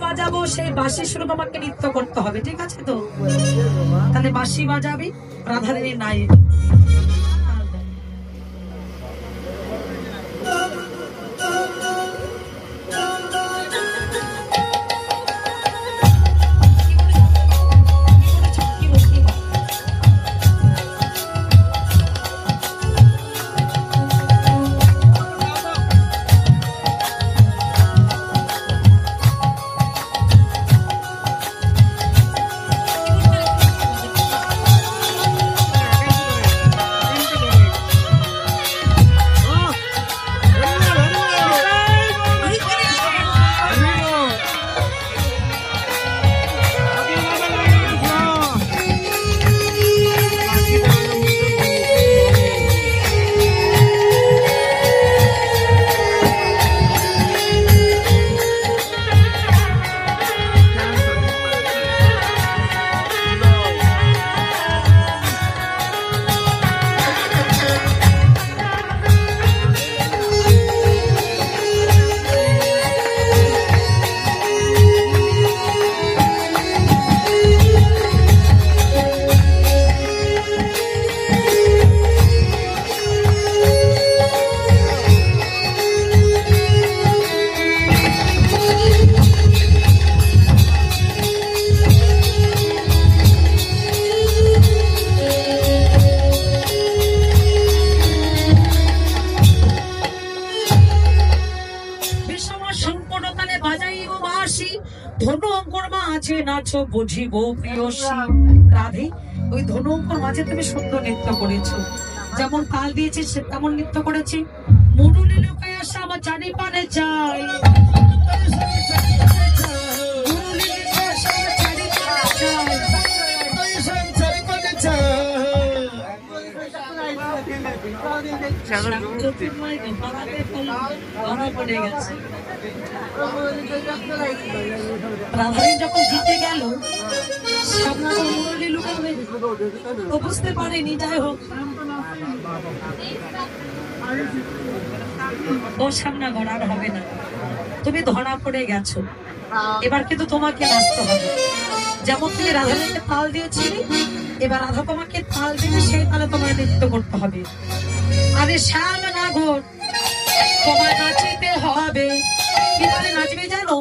বাজাবো, সেই বাঁশি স্বরূপ আমাকে নৃত্য করতে হবে, ঠিক আছে তো? তাহলে বাঁশি বাজাবি, রাধারানী নাই। ধনু অঙ্কর মাঝে নাচো বুঝিব প্রিয়সী। রাধে, ওই ধনু অঙ্কর মাঝে তুমি সুন্দর নৃত্য করেছো, যেমন তাল দিয়েছি তেমন নৃত্য করেছি। মুরুলি লোকে আসা আমার জানি পানে চাই, রাধারানী যখন জিতে গেল মুরলি লুকাবে তো বুঝতে পারেনি। যাই হোক, ও সামনা গড়ার হবে না, তুমি ধরা পড়ে গেছো। এবার কিন্তু তোমাকে নাচতে হবে, যেমন তুমি রাধারানীকে তাল দিয়েছিলে, এবার রাধা তোমাকে তাল দিলে সেই তালে তোমার নৃত্য করতে হবে। আরে শ্যাম নাগর, তোমার নাচিতে হবে। কি বলে নাচবে জানো?